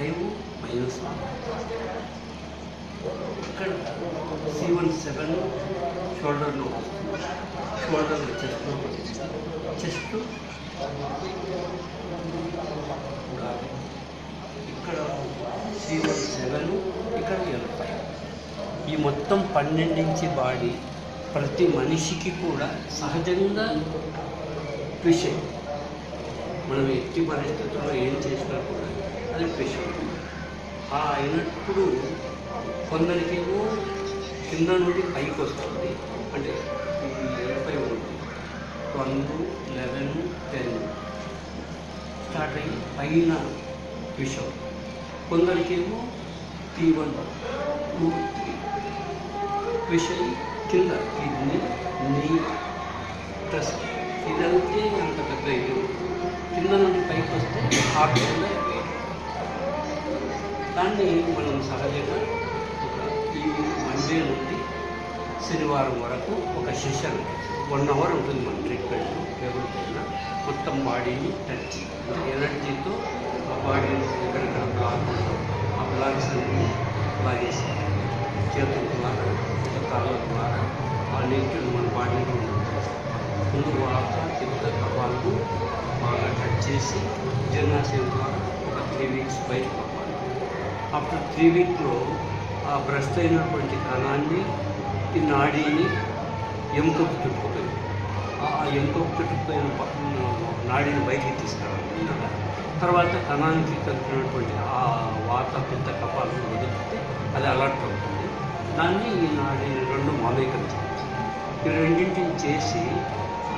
L5 minus 1. ఇక్కడ C17 షోల్డర్లో వస్తుంది, షోల్డర్లో చెస్ట్లో chest ఇక్కడ C17, ఇక్కడ L5. ఈ మొత్తం 12 ఇంచి బాడీ ప్రతి మనిషికి కూడా సహజంగా విషయం. మనం ఎట్టి పరిస్థితుల్లో ఏం చేసినా కూడా అది విషయం. అయినప్పుడు కొందరికేమో కింద నుండి పైకి వస్తుంది, అంటే L5 ఉంది 12, 11, 10 స్టార్ట్ అయ్యి పైన విషయం. కొందరికేమో T1, 2, 3 విషయం కింద కిడ్నీ, నీ, ట్రస్. ఇదంతే అంత పెద్ద ఇది. కింద నుండి పైకి వస్తే హార్ట్ కింద దాన్ని మనం సహజంగా ఈ మండే నుండి శనివారం వరకు ఒక సెషన్ 1 అవర్ ఉంటుంది మన ట్రీట్మెంట్. టేబుల్ పైన మొత్తం బాడీని టచ్, ఎనర్జీతో ఆ బాడీని ఎక్కడెక్కడ బ్లాక్ ఉందో ఆ బ్లాక్స్ అన్ని లాగేసి చేతుల ద్వారా కాళ్ళ ద్వారా ఆ నేచర్ మన బాడీలో ముందు వాత పిత్త కపాలను బాగా టచ్ చేసి జీర్ణాశయం ద్వారా ఒక 3 వీక్స్ బయటకు పంపాలి. ఆఫ్టర్ 3 వీక్లో ఆ భ్రష్ట్ అయినటువంటి కణాన్ని, ఈ నాడీని ఎముకకు చుట్టుకుపోయింది. ఆ ఎముకకు చుట్టుకుపోయిన నాడీని బయటికి తీసుకురావాలి. తర్వాత కణానికి కలిపినటువంటి ఆ వాత పిత్త కపాలను వదిలితే అది అలర్ట్ అవుతుంది. దాన్ని ఈ నాడీని 2 మామీకరించాలి. ఈ రెండింటిని చేసి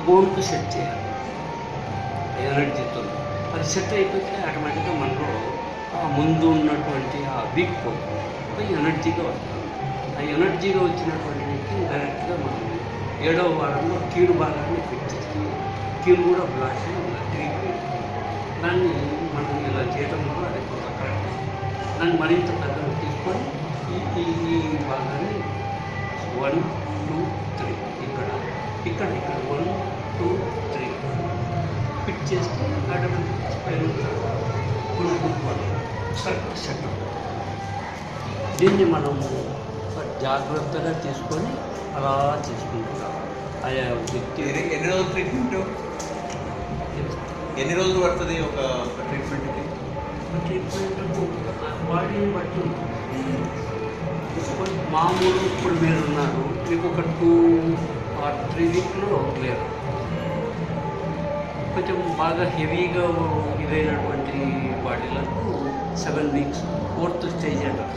బోన్కు సెట్ చేయాలి ఎనర్జీతో. అది సెట్ అయిపోతే ఆటోమేటిక్గా మనలో ముందు ఉన్నటువంటి ఆ వీక్ పోతుంది, ఎనర్జీగా వస్తుంది. ఆ ఎనర్జీగా వచ్చినటువంటి డైరెక్ట్గా మనం 7వ వారంలో కీలు భాగాన్ని ఫిట్ చేస్తాం. కీలు కూడా బ్లాక్ తిరిగిపోయింది. దాన్ని మనం ఇలా చేయడం వల్ల అది కొంత కరెక్ట్. దాన్ని మరింత పెద్దగా తీసుకొని ఈ భాగాన్ని 1, 2, 3 ఇక్కడ 1, 2, 3 ఫిట్ చేస్తే ఆటోమేటిక్ స్పైన్ కొనుక్కోవాలి. కరెక్ట్ సెట్ అవుతుంది. దీన్ని మనం జాగ్రత్తగా తీసుకొని అలా చేసుకుంటాం. ఆయా వ్యక్తి ఎన్ని రోజులు ట్రీట్మెంట్, ఎన్ని రోజులు పడుతుంది ఒక ట్రీట్మెంట్కి? బాడీని బట్టి మామూలు ఇప్పుడు మీరు ఉన్నారు, మీకు ఒక 2 or 3 వీక్లో లేరు. కొంచెం బాగా హెవీగా ఇదైనటువంటి బాడీలకు 7 వీక్స్, 4th స్టేజ్ అంటారు.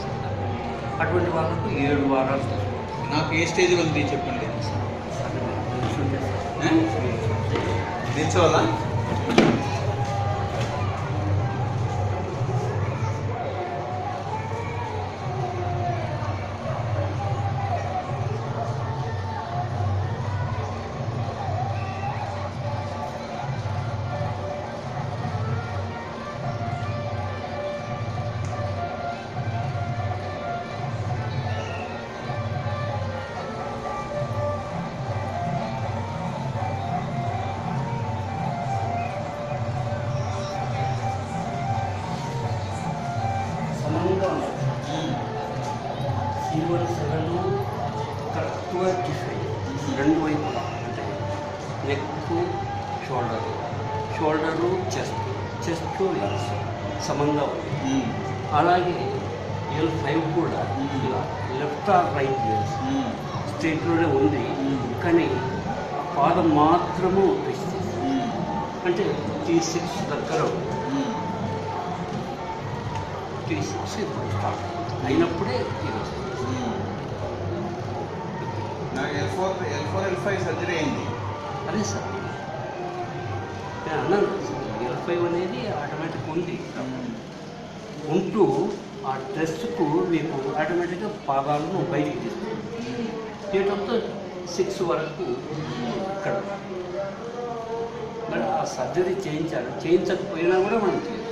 అటువంటి వాళ్ళకు 7 వారాలు తీసుకోవాలి. నాకు ఏ స్టేజ్లో ఉంది చెప్పండి. నిల్చోవాలా? C17 కరెక్ట్గా టిఫైన్ 2 వైపులా, అంటే నెక్, షోల్డరు, చెస్ట్ లంగ్స్ సమంగా ఉంది. అలాగే L5 కూడా ఇలా లెఫ్ట్ ఆర్ రైట్ వేస్ స్ట్రైట్లోనే ఉంది, కానీ పాదం మాత్రము ట్విస్ట్ చేసి, అంటే T6 దగ్గర T6 ఇప్పుడు స్టార్ట్ అయినప్పుడే ఇది వస్తుంది. నాకు L4, L5 సర్జరీ అయింది. అదే సార్ నేను అన్నాను, L5 అనేది ఆటోమేటిక్ ఉంది. ఉంటూ ఆ టెస్ట్కు మీకు ఆటోమేటిక్గా పాదాలను బయటికి తీసుకుంటాం. చేయడంతో 6 వరకు ఇక్కడ మరి ఆ సర్జరీ చేయించకపోయినా కూడా మనం చేయొచ్చు.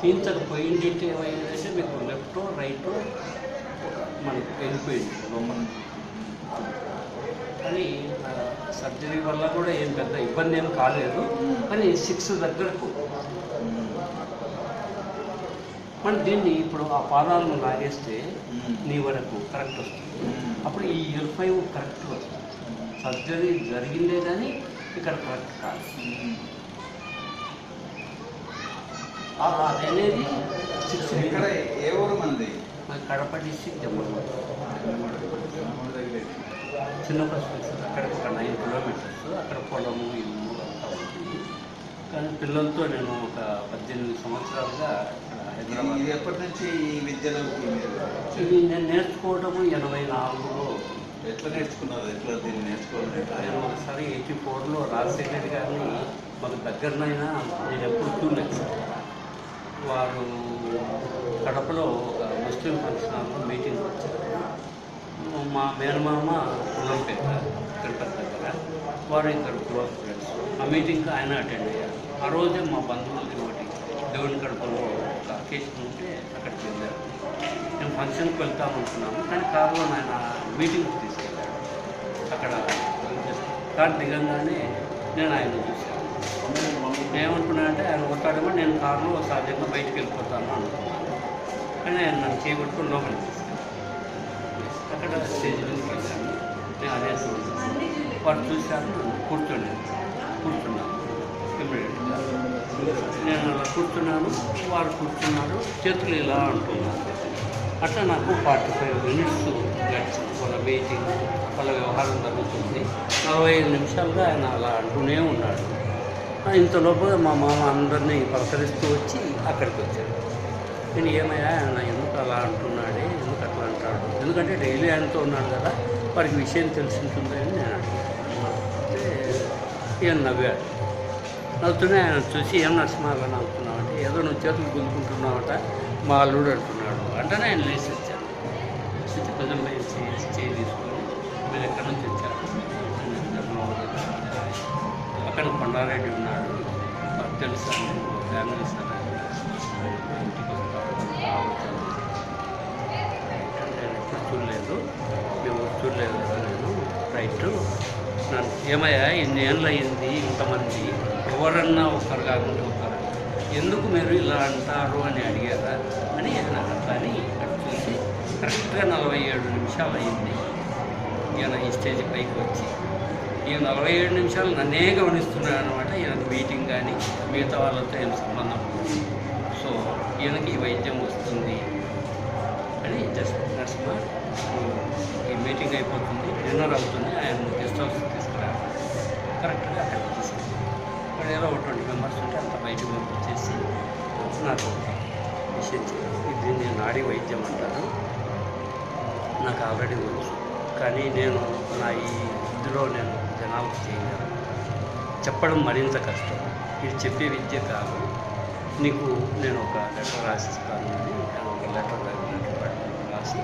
చేయించకపోయింది ఏమైందంటే మీకు లెఫ్ట్ రైట్ మనకి వెళ్ళిపోయింది లోపల. కానీ సర్జరీ వల్ల కూడా ఏం పెద్ద ఇబ్బంది ఏం కాలేదు, కానీ 6 దగ్గరకు మనం దీన్ని ఇప్పుడు ఆ పాదాలను లాగేస్తే నీ వరకు కరెక్ట్ వస్తుంది. అప్పుడు ఈ L5 కరెక్ట్ వస్తుంది. సర్జరీ జరిగిందే కానీ ఇక్కడ కరెక్ట్ కాదు. అదనేది 6 ఇక్కడ ఏ ఊరు మంది? కడప డిస్ట్రిక్ట్ జమ్మూరు చిన్న బస్సు అక్కడికి ఒక 9 కిలోమీటర్స్. అక్కడ పొలము ఇల్లు అంతా ఉంటుంది. కానీ పిల్లలతో నేను ఒక 18 సంవత్సరాలుగా హైదరాబాద్. ఇది ఎప్పటి నుంచి ఈ విద్యలోకి మీరు? ఇది నేను నేర్చుకోవడము 84లో. ఎట్లా నేర్చుకున్నారు? ఎట్లా దీన్ని నేర్చుకోవాలి? నేను ఒకసారి 84లో రాజశేఖర్ గారిని మాకు దగ్గరనైనా నేను ఎప్పుడు చూడలేదు సార్. వారు కడపలో ఒక ముస్లిం ఫంక్షన్ హాల్లో మీటింగ్ వచ్చారు. మా మేనమామ పుల్లంపేట తిరుపతి దగ్గర. వారు ఇద్దరు క్లోజ్ ఫ్రెండ్స్. ఆ మీటింగ్కి ఆయన అటెండ్ అయ్యారు. ఆ రోజే మా బంధువులకి ఒకటి దేవుని కడపలో ఒక అకేషన్ ఉంటే అక్కడికి వెళ్ళారు. మేము ఫంక్షన్కి వెళ్తామనుకున్నాము, కానీ కారులో ఆయన మీటింగ్కి తీసుకెళ్ళాడు. అక్కడ కారు దిగంగానే నేను ఆయన చూశాను. ఏమనుకున్నానంటే ఆయన వస్తాడేమో, నేను కారులో సహజంగా బయటికి వెళ్ళిపోతాను అనుకున్నాను. కానీ ఆయన నన్ను చేయబట్టుకుని లోపలికి తీసుకెళ్ళాను. అక్కడ స్టేజ్ మీదకి వెళ్ళాను. నేను అదే చూస్తున్నాను. వారు చూశారు, నన్ను కూర్చున్నాను ఇమ్మీడియట్గా. నేను అలా కూర్చున్నాను, వారు కూర్చున్నారు, చేతులు ఇలా అంటున్నారు. అట్లా నాకు 45 మినిట్స్ గడిచింది. వాళ్ళ మీటింగ్, వాళ్ళ వ్యవహారం జరుగుతుంది. 45 నిమిషాలుగా ఆయన అలా అంటూనే ఉన్నాడు. ఇంతలోపు మా మామ అందరినీ పలకరిస్తూ వచ్చి అక్కడికి వచ్చాడు. నేను ఏమయ్యా ఆయన ఎందుకు అలా అంటున్నాడే, ఎందుకు అట్లా అంటాడు? ఎందుకంటే డైలీ ఆయనతో ఉన్నాడు కదా, వారికి విషయం తెలిసి ఉంటుందని నేను అడిగాను. అంటే ఈయన నవ్వాడు. నవ్వుతూనే ఆయన చూసి ఏం నరసింహ అలా నవ్వుతున్నావు అంటే, ఏదో నువ్వు చేతులు గుంజుకుంటున్నావట మా అల్లుడు అంటున్నాడు. అంటేనే ఆయన లేచి వచ్చాను. వచ్చి ప్రజలు చేయి తీసుకొని మీరు ఎక్కడి నుంచి వచ్చారు? అక్కడ కొండారెడ్డి ఉన్నాడు, నాకు తెలుసా, ఫ్యామిలీ సార్ ఇంటికి వస్తాను రావచ్చాను. నేను ఎప్పుడు చూడలేదు, మేము చూడలేదు కదా నేను. రైట్, నన్ను ఏమయ్యా ఇన్ని ఏళ్ళు అయింది, ఇంతమంది ఎవరన్నా ఒకరు కాకుండా ఒకరు ఎందుకు మీరు ఇలా అంటారు అని అడిగారా అని నాకు అట్లా అని అటు చూసి కరెక్ట్గా 47 నిమిషాలు అయింది ఈయన ఈ స్టేజ్ పైకి వచ్చి. ఈ 47 నిమిషాలు నన్నే గమనిస్తున్నాడు అనమాట. ఈయనకు మీటింగ్ కానీ మిగతా వాళ్ళతో ఏం సంబంధం ఉంది. సో ఈయనకి ఈ వైద్యం వస్తుంది అని జస్ట్ నర్సింహ ఈ మీటింగ్ అయిపోతుంది, డిన్నర్ అవుతుంది, ఆయన గెస్ట్ హౌస్ తీసుకురా కరెక్ట్గా అక్కడికి తీసుకెళ్ళి అక్కడ ఏదో ఒక 20 మెంబర్స్ ఉంటే అంత బయటకు పంపించేసి నాకు విషయం ఇది నేను నాడీ వైద్యం అంటాను, నాకు ఆల్రెడీ వచ్చు, కానీ నేను నా ఈ ఇందులో నేను జనాలకు చేయగలను, చెప్పడం మరింత కష్టం, ఇది చెప్పే విద్య కాదు, నీకు నేను ఒక లెటర్ రాసిస్తాను అని నేను ఒక లెటర్ రాసి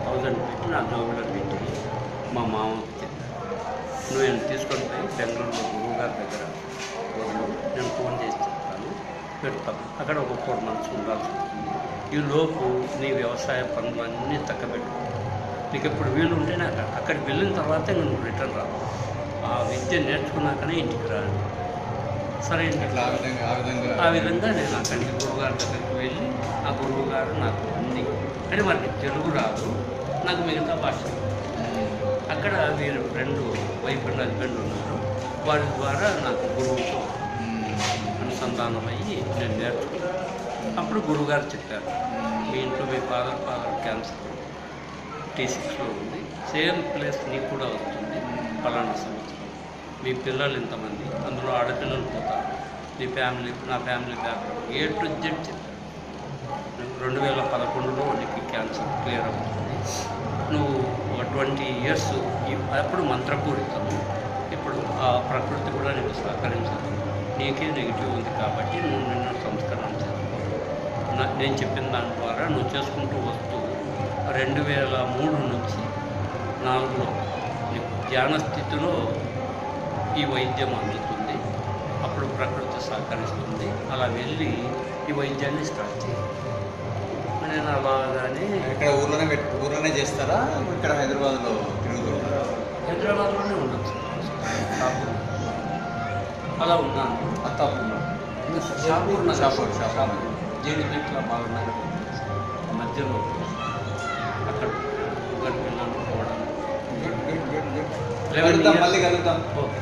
1000 పెట్టి నా జోబులో పెట్టి మా మామకి చెప్పాను. నువ్వు నేను తీసుకొని పోయి బెంగళూరులో గురువుగారి దగ్గర నేను ఫోన్ చేసి చెప్తాను, పెడతాను. అక్కడ ఒక 4 months ఉండాల్సి ఉంటుంది. ఈ లోపు నీ వ్యవసాయ పనులన్నీ తక్కబెట్టు, నీకు ఎప్పుడు వీలు ఉంటే నాకు అక్కడికి వెళ్ళిన తర్వాతే నువ్వు రిటర్న్ రావు, ఆ విద్య నేర్చుకున్నాకనే ఇంటికి రాను. సరే ఆ విధంగా నేను అక్కడికి గురువుగారి దగ్గరికి వెళ్ళి ఆ గురువు గారు నాకు అన్ని అంటే మనకి తెలుగు రాదు, నాకు మిగతా భాష. అక్కడ వీరు వైఫ్ అండ్ హస్బెండ్ ఉన్నారు, వారి ద్వారా నాకు గురువుతో అనుసంధానం అయ్యి నేను నేర్చుకున్నాను. అప్పుడు గురువుగారు చెప్పారు, మీ ఇంట్లో మీ ఫాదర్ క్యాన్సర్ T6లో ఉంది, సేమ్ ప్లేస్ నీకు కూడా వస్తుంది పలానా సంవత్సరం, మీ పిల్లలు ఇంతమంది, అందులో ఆడపిల్లలు పోతారు, నీ ఫ్యామిలీ నా family background A to Z చెప్పారు. 2011లో నీకు క్యాన్సర్ క్లియర్ అవుతుంది, నువ్వు ఒక 20 years అప్పుడు మంత్రపూరితం, ఇప్పుడు ఆ ప్రకృతి కూడా నీకు సహకరించదు, నీకే నెగిటివ్ ఉంది కాబట్టి నువ్వు నిన్ను సంస్కరణ చేసుకో, నేను చెప్పిన దాని ద్వారా నువ్వు చేసుకుంటూ వస్తూ 2003 నుంచి 4లో నీకు ధ్యాన స్థితిలో ఈ వైద్యం అందుతుంది, అప్పుడు ప్రకృతి సహకరిస్తుంది, అలా వెళ్ళి ఈ వైద్యాన్ని స్టార్ట్ చేయాలి. నేను అలాగానే ఇక్కడ ఊర్లోనే చేస్తారా? ఇక్కడ హైదరాబాద్లో తిరుగుతారా? హైదరాబాద్లోనే ఉండొచ్చు, అలా ఉన్నాను. అత్తాపూర్లో షాపూర్ జీడిమెట్ల బాగున్నారు మధ్యలో అక్కడ ఒకటి పిల్లలు పోవడం good good good good 11 years. మళ్ళీ కలుద్దాం. ఓకే